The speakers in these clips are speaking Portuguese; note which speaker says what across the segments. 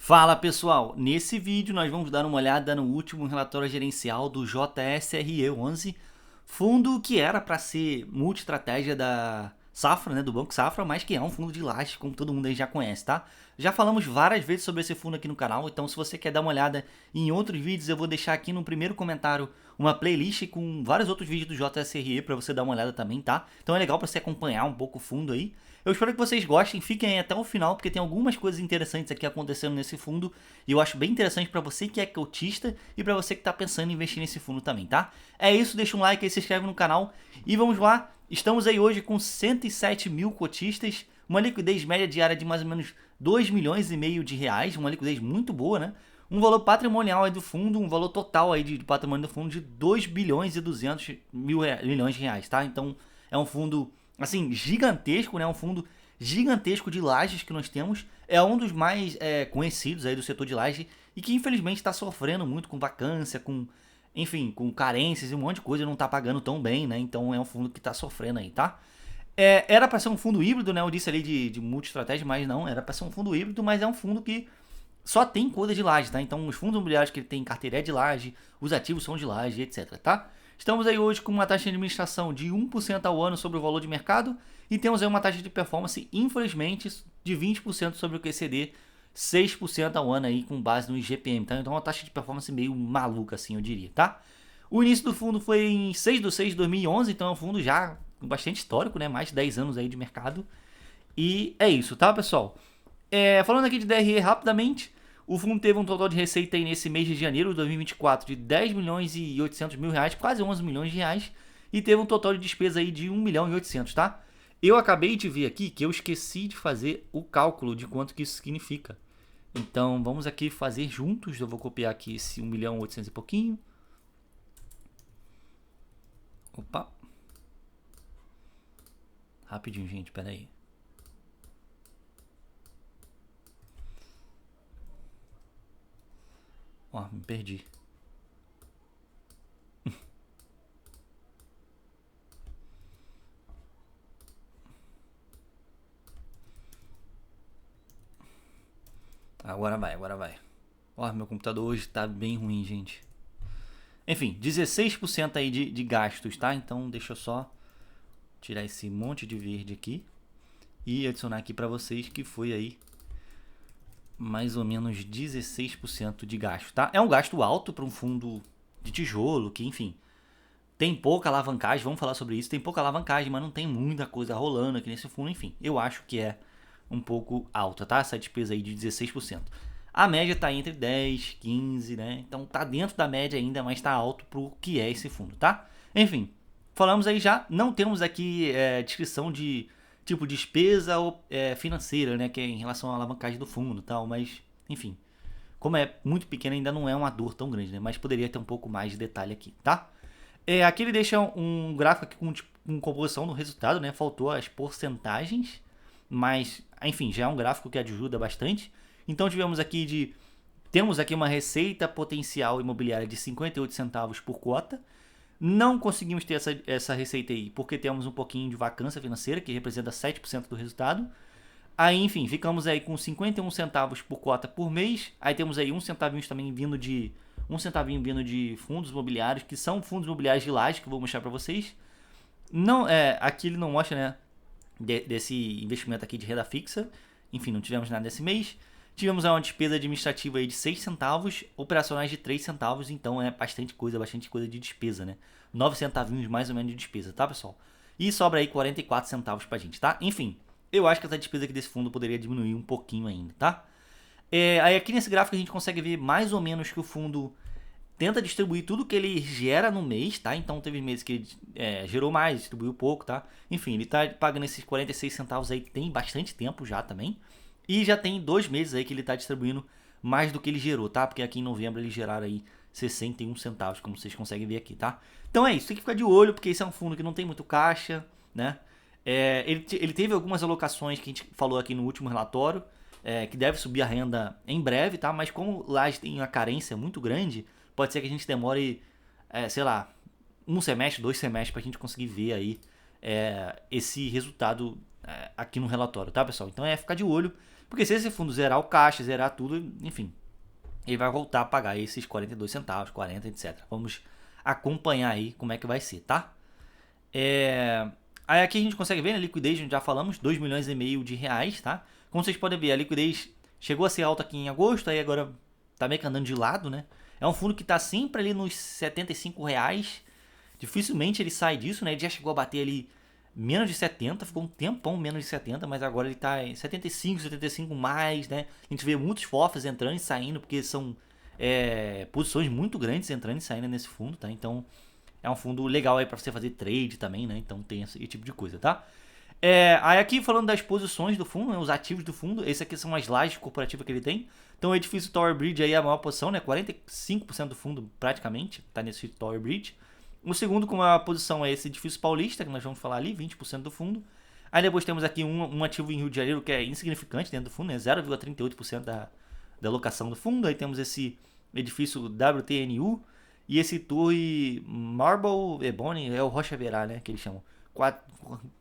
Speaker 1: Fala pessoal, nesse vídeo nós vamos dar uma olhada no último relatório gerencial do JSRE11, fundo que era para ser multi-estratégia da Safra, né, do Banco Safra, mas que é um fundo de lajes, como todo mundo aí já conhece, tá? Já falamos várias vezes sobre esse fundo aqui no canal, então se você quer dar uma olhada em outros vídeos, eu vou deixar aqui no primeiro comentário uma playlist com vários outros vídeos do JSRE para você dar uma olhada também, tá? Então é legal para você acompanhar um pouco o fundo aí. Eu espero que vocês gostem, fiquem aí até o final, porque tem algumas coisas interessantes aqui acontecendo nesse fundo e eu acho bem interessante para você que é cotista e para você que está pensando em investir nesse fundo também, tá? É isso, deixa um like aí, se inscreve no canal e vamos lá. Estamos aí hoje com 107 mil cotistas, uma liquidez média diária de mais ou menos 2 milhões e meio de reais, uma liquidez muito boa, né? Um valor patrimonial aí do fundo, um valor total aí de patrimônio do fundo de 2 bilhões e 200 milhões de reais, tá? Então é um fundo assim gigantesco, né? Um fundo gigantesco de lajes que nós temos. É um dos mais conhecidos aí do setor de laje e que infelizmente está sofrendo muito com vacância, com enfim, com carências e um monte de coisa, não está pagando tão bem, né? Então é um fundo que está sofrendo aí, tá? Era para ser um fundo híbrido, né? Eu disse ali de multi-estratégia, mas não, era para ser um fundo híbrido, mas é um fundo que só tem coisa de laje, tá? Então os fundos imobiliários que ele tem carteira é de laje, os ativos são de laje, etc, tá? Estamos aí hoje com uma taxa de administração de 1% ao ano sobre o valor de mercado e temos aí uma taxa de performance, infelizmente, de 20% sobre o QCD, 6% ao ano aí com base no IGPM, tá? Então é uma taxa de performance meio maluca, assim, eu diria, tá? O início do fundo foi em 6/6/2011, então é um fundo já bastante histórico, né? Mais de 10 anos aí de mercado. E é isso, tá, pessoal? Falando aqui de DRE rapidamente, o fundo teve um total de receita aí nesse mês de janeiro de 2024 de 10 milhões e 800 mil reais, quase 11 milhões de reais, e teve um total de despesa aí de 1 milhão e 800, tá? Eu acabei de ver aqui que eu esqueci de fazer o cálculo de quanto que isso significa. Então vamos aqui fazer juntos, eu vou copiar aqui esse 1 milhão e 800 e pouquinho. Opa. Rapidinho, gente, pera aí. Ó, me perdi. Agora vai, agora vai. Ó, meu computador hoje tá bem ruim, gente. Enfim, 16% aí de gastos, tá? Então deixa eu só tirar esse monte de verde aqui e adicionar aqui para vocês que foi aí mais ou menos 16% de gasto, tá? É um gasto alto para um fundo de tijolo, que enfim, tem pouca alavancagem, vamos falar sobre isso, tem pouca alavancagem, mas não tem muita coisa rolando aqui nesse fundo, enfim, eu acho que é um pouco alta, tá? Essa despesa aí de 16%. A média tá entre 10, 15, né? Então tá dentro da média ainda, mas tá alto pro que é esse fundo, tá? Enfim, falamos aí já, não temos aqui descrição de tipo despesa ou financeira, né? Que é em relação à alavancagem do fundo e tal, mas enfim, como é muito pequeno ainda não é uma dor tão grande, né? Mas poderia ter um pouco mais de detalhe aqui, tá? Aqui ele deixa um gráfico aqui com composição do resultado, né? Faltou as porcentagens, mas enfim, já é um gráfico que ajuda bastante. Então temos aqui uma receita potencial imobiliária de 58 centavos por cota. Não conseguimos ter essa receita aí porque temos um pouquinho de vacância financeira, que representa 7% do resultado. Aí, enfim, ficamos aí com 51 centavos por cota por mês. Aí temos aí um centavinho também vindo de fundos imobiliários, que são fundos imobiliários de laje, que eu vou mostrar para vocês. Não, aqui ele não mostra, né, desse investimento aqui de renda fixa. Enfim, não tivemos nada nesse mês. Tivemos uma despesa administrativa aí de 6 centavos, operacionais de 3 centavos, então é bastante coisa de despesa, né? 9 centavinhos mais ou menos de despesa, tá, pessoal? E sobra aí 44 centavos pra gente, tá? Enfim, eu acho que essa despesa aqui desse fundo poderia diminuir um pouquinho ainda, tá? Aí aqui nesse gráfico a gente consegue ver mais ou menos que o fundo tenta distribuir tudo que ele gera no mês, tá? Então teve meses que ele gerou mais, distribuiu pouco, tá? Enfim, ele tá pagando esses 46 centavos aí tem bastante tempo já também. E já tem 2 meses aí que ele tá distribuindo mais do que ele gerou, tá? Porque aqui em novembro eles geraram aí 61 centavos, como vocês conseguem ver aqui, tá? Então é isso, tem que ficar de olho, porque esse é um fundo que não tem muito caixa, né? Ele teve algumas alocações que a gente falou aqui no último relatório, que deve subir a renda em breve, tá? Mas como lá tem uma carência muito grande, pode ser que a gente demore, sei lá, um semestre, 2 semestres pra gente conseguir ver aí esse resultado aqui no relatório, tá, pessoal? Então ficar de olho, Porque se esse fundo zerar o caixa, zerar tudo, enfim, ele vai voltar a pagar esses 42 centavos, 40, etc. Vamos acompanhar aí como é que vai ser, tá? Aí aqui a gente consegue ver, né, a liquidez, já falamos, 2 milhões e meio de reais, tá? Como vocês podem ver, a liquidez chegou a ser alta aqui em agosto, aí agora tá meio que andando de lado, né? É um fundo que tá sempre ali nos 75 reais, dificilmente ele sai disso, né? Ele já chegou a bater ali menos de 70, ficou um tempão menos de 70, mas agora ele tá em 75 mais, né? A gente vê muitos FOFs entrando e saindo, porque são posições muito grandes entrando e saindo nesse fundo, tá? Então é um fundo legal aí para você fazer trade também, né? Então tem esse tipo de coisa, tá? Aí aqui falando das posições do fundo, né, os ativos do fundo, esse aqui são as lajes corporativas que ele tem. Então o edifício Tower Bridge aí é a maior posição, né? 45% do fundo praticamente tá nesse Tower Bridge. O segundo com a posição é esse edifício paulista, que nós vamos falar ali, 20% do fundo. Aí depois temos aqui um ativo em Rio de Janeiro que é insignificante dentro do fundo, né? 0,38% da alocação do fundo. Aí temos esse edifício WTNU e esse Torre Marble Ebony, é o Rocha Verá, né? Que eles chamam.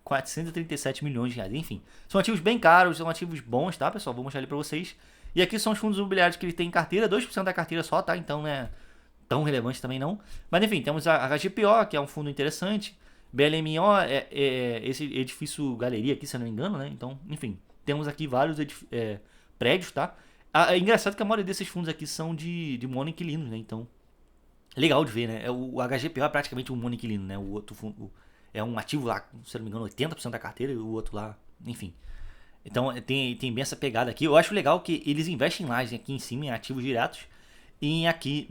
Speaker 1: 437 milhões de reais. Enfim, são ativos bem caros, são ativos bons, tá, pessoal? Vou mostrar ali pra vocês. E aqui são os fundos imobiliários que ele tem em carteira, 2% da carteira só, tá? Então, né, tão relevante também não. Mas enfim, temos a HGPO, que é um fundo interessante. BLMO é esse edifício galeria aqui, se eu não me engano, né? Então, enfim, temos aqui vários prédios, tá? É engraçado que a maioria desses fundos aqui são de monoinquilinos, né? Então, legal de ver, né? O HGPO é praticamente um monoinquilino, né? O outro fundo é um ativo lá, se eu não me engano, 80% da carteira e o outro lá, enfim. Então, tem bem essa pegada aqui. Eu acho legal que eles investem em lajes aqui em cima, em ativos diretos, e aqui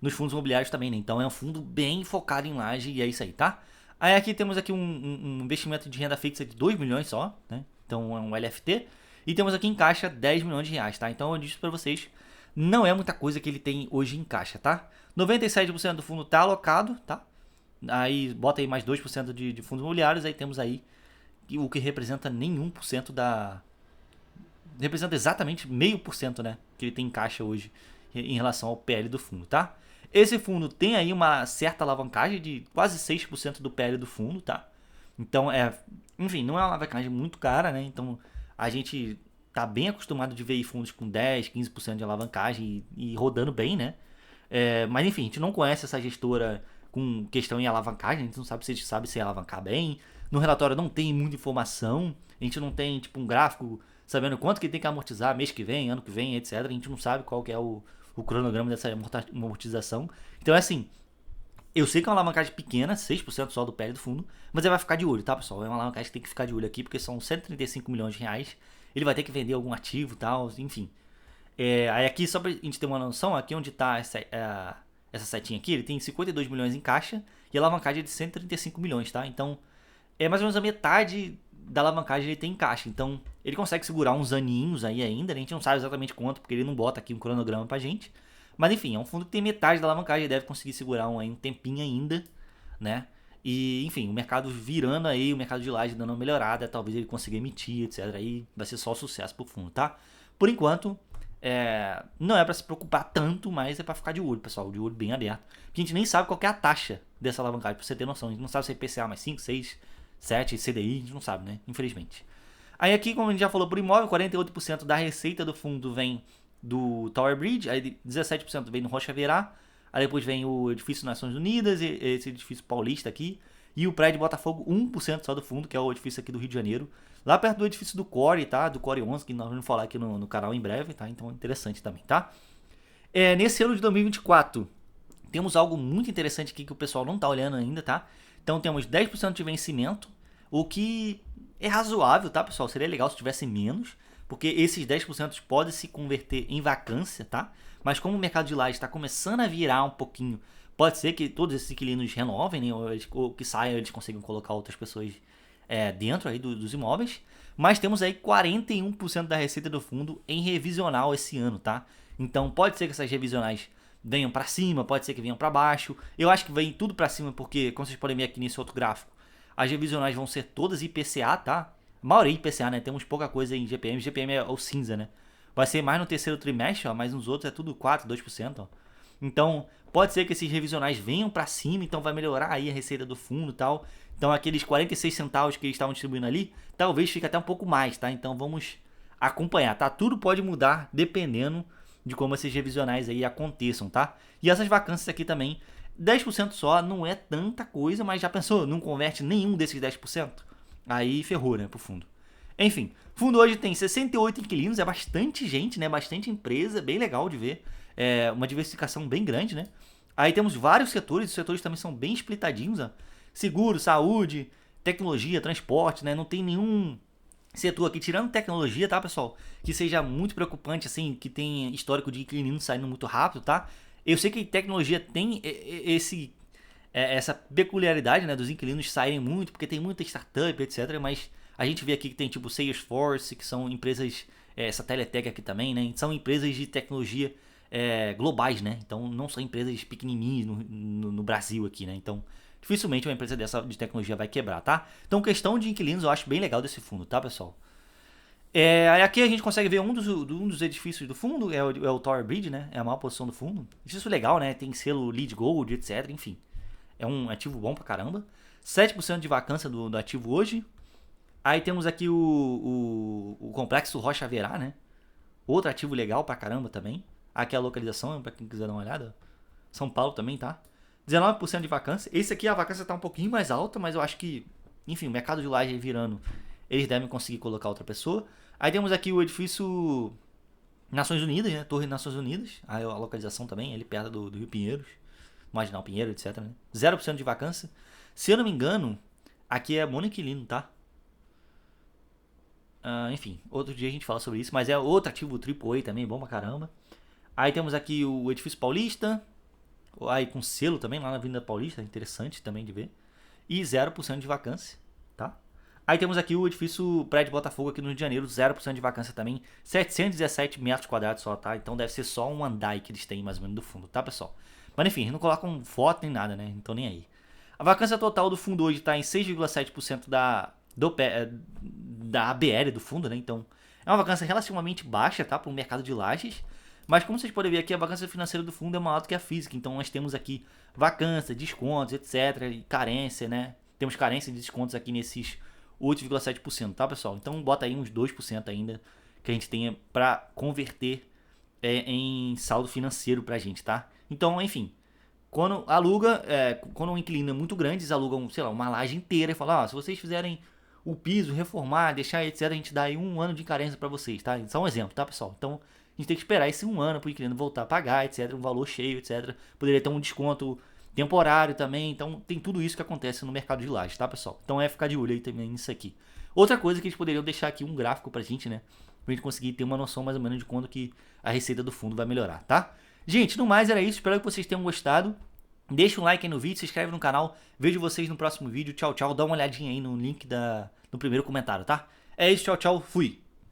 Speaker 1: nos fundos imobiliários também, né? Então é um fundo bem focado em laje e é isso aí, tá? Aí aqui temos aqui um investimento de renda fixa de 2 milhões só, né? Então é um LFT. E temos aqui em caixa 10 milhões de reais, tá? Então eu disse pra vocês, não é muita coisa que ele tem hoje em caixa, tá? 97% do fundo tá alocado, tá? Aí bota aí mais 2% de fundos imobiliários, aí temos aí o que representa nenhum por cento representa exatamente 0,5%, né? Que ele tem em caixa hoje em relação ao PL do fundo, tá? Esse fundo tem aí uma certa alavancagem de quase 6% do PL do fundo, tá? Então enfim, não é uma alavancagem muito cara, né? Então a gente tá bem acostumado de ver fundos com 10, 15% de alavancagem e rodando bem, né? Mas enfim, a gente não conhece essa gestora com questão em alavancagem, a gente não sabe se alavancar bem. No relatório não tem muita informação, a gente não tem tipo um gráfico sabendo quanto que tem que amortizar mês que vem, ano que vem, etc. A gente não sabe qual que é o cronograma dessa amortização. Então é assim, eu sei que é uma alavancagem pequena, 6% só do PL do fundo, mas ele vai ficar de olho, tá, pessoal? É uma alavancagem que tem que ficar de olho aqui, porque são 135 milhões de reais. Ele vai ter que vender algum ativo e tal, enfim. Aí aqui, só pra gente ter uma noção, aqui onde tá essa setinha aqui, ele tem 52 milhões em caixa e a alavancagem é de 135 milhões, tá? Então, é mais ou menos a metade da alavancagem ele tem em caixa. Então, ele consegue segurar uns aninhos aí ainda, né? A gente não sabe exatamente quanto, porque ele não bota aqui um cronograma pra gente. Mas enfim, é um fundo que tem metade da alavancagem, ele deve conseguir segurar um tempinho ainda, né? E, enfim, o mercado virando aí, o mercado de laje dando uma melhorada, talvez ele consiga emitir, etc. Aí vai ser só sucesso pro fundo, tá? Por enquanto, não é para se preocupar tanto, mas é para ficar de olho, pessoal, de olho bem aberto. Porque a gente nem sabe qual que é a taxa dessa alavancagem, pra você ter noção. A gente não sabe se é IPCA mais 5, 6, 7, CDI, a gente não sabe, né? Infelizmente. Aí aqui, como a gente já falou por imóvel, 48% da receita do fundo vem do Tower Bridge, aí 17% vem no Rocha Verá, aí depois vem o edifício Nações Unidas, esse edifício paulista aqui, e o prédio Botafogo, 1% só do fundo, que é o edifício aqui do Rio de Janeiro, lá perto do edifício do Core, tá? Do Core 11, que nós vamos falar aqui no canal em breve, tá? Então é interessante também, tá? Nesse ano de 2024, temos algo muito interessante aqui que o pessoal não tá olhando ainda, tá? Então temos 10% de vencimento, o que é razoável, tá, pessoal? Seria legal se tivesse menos, porque esses 10% podem se converter em vacância, tá? Mas como o mercado de laje está começando a virar um pouquinho, pode ser que todos esses inquilinos renovem, né? Ou que saiam, eles consigam colocar outras pessoas dentro aí dos imóveis. Mas temos aí 41% da receita do fundo em revisional esse ano, tá? Então pode ser que essas revisionais venham para cima, pode ser que venham para baixo. Eu acho que vem tudo para cima porque, como vocês podem ver aqui nesse outro gráfico, as revisionais vão ser todas IPCA, tá? A maioria IPCA, né? Temos pouca coisa em GPM. GPM é o cinza, né? Vai ser mais no terceiro trimestre, ó, mas nos outros é tudo 4, 2%, ó. Então, pode ser que esses revisionais venham para cima, então vai melhorar aí a receita do fundo e tal. Então, aqueles 46 centavos que eles estavam distribuindo ali, talvez fique até um pouco mais, tá? Então, vamos acompanhar, tá? Tudo pode mudar dependendo de como esses revisionais aí aconteçam, tá? E essas vacâncias aqui também, 10% só, não é tanta coisa, mas já pensou, não converte nenhum desses 10%? Aí ferrou, né, pro fundo. Enfim, o fundo hoje tem 68 inquilinos, é bastante gente, né? Bastante empresa, bem legal de ver. É uma diversificação bem grande, né? Aí temos vários setores, os setores também são bem splitadinhos, ó. Seguro, saúde, tecnologia, transporte, né? Não tem nenhum setor aqui, tirando tecnologia, tá, pessoal? Que seja muito preocupante, assim, que tem histórico de inquilinos saindo muito rápido, tá? Eu sei que tecnologia tem essa peculiaridade, né, dos inquilinos saírem muito, porque tem muita startup, etc. Mas a gente vê aqui que tem tipo Salesforce, que são empresas, essa Teletech aqui também, né? São empresas de tecnologia globais, né? Então não são empresas pequenininhas no Brasil aqui, né? Então dificilmente uma empresa dessa de tecnologia vai quebrar, tá? Então questão de inquilinos eu acho bem legal desse fundo, tá, pessoal? Aqui a gente consegue ver um dos edifícios do fundo, é o Tower Bridge, né? É a maior posição do fundo. Edifício legal, né? Tem selo LEED Gold, etc. Enfim, é um ativo bom pra caramba. 7% de vacância do ativo hoje. Aí temos aqui o complexo Rocha Verá, né? Outro ativo legal pra caramba também. Aqui é a localização, pra quem quiser dar uma olhada. São Paulo também, tá? 19% de vacância. Esse aqui a vacância tá um pouquinho mais alta, mas eu acho que, enfim, o mercado de laje virando, eles devem conseguir colocar outra pessoa. Aí temos aqui o edifício Nações Unidas, né? Torre Nações Unidas. Aí a localização também, ele perto do Rio Pinheiros. Marginal Pinheiro, etc. Né? 0% de vacância. Se eu não me engano, aqui é monoinquilino, tá? Enfim, outro dia a gente fala sobre isso, mas é outro ativo AAA também, bom pra caramba. Aí temos aqui o edifício Paulista, aí com selo também lá na Avenida Paulista, interessante também de ver. E 0% de vacância, tá? Aí temos aqui o edifício Prédio Botafogo aqui no Rio de Janeiro, 0% de vacância também, 717 metros quadrados só, tá? Então deve ser só um andar que eles têm mais ou menos do fundo, tá, pessoal? Mas enfim, eles não colocam foto nem nada, né? Então nem aí. A vacância total do fundo hoje está em 6,7% da ABL do fundo, né? Então é uma vacância relativamente baixa, tá? Para o mercado de lajes. Mas como vocês podem ver aqui, a vacância financeira do fundo é maior do que a física. Então nós temos aqui vacância, descontos, etc. E carência, né? Temos carência de descontos aqui nesses 8,7%, tá, pessoal? Então bota aí uns 2% ainda que a gente tenha para converter em saldo financeiro pra gente, tá? Então, enfim, quando aluga, quando um inquilino é muito grande, eles alugam, sei lá, uma laje inteira e falam, se vocês fizerem o piso, reformar, deixar, etc, a gente dá aí 1 ano de carência pra vocês, tá? Só um exemplo, tá, pessoal? Então, a gente tem que esperar esse 1 ano pro inquilino voltar a pagar, etc, um valor cheio, etc. Poderia ter um desconto temporário também, então tem tudo isso que acontece no mercado de laje, tá, pessoal? Então ficar de olho aí também nisso aqui. Outra coisa que eles poderiam deixar aqui um gráfico pra gente, né? Pra gente conseguir ter uma noção mais ou menos de quando que a receita do fundo vai melhorar, tá? Gente, no mais era isso, espero que vocês tenham gostado. Deixa um like aí no vídeo, se inscreve no canal. Vejo vocês no próximo vídeo. Tchau, tchau. Dá uma olhadinha aí no link no primeiro comentário, tá? É isso, tchau, tchau. Fui.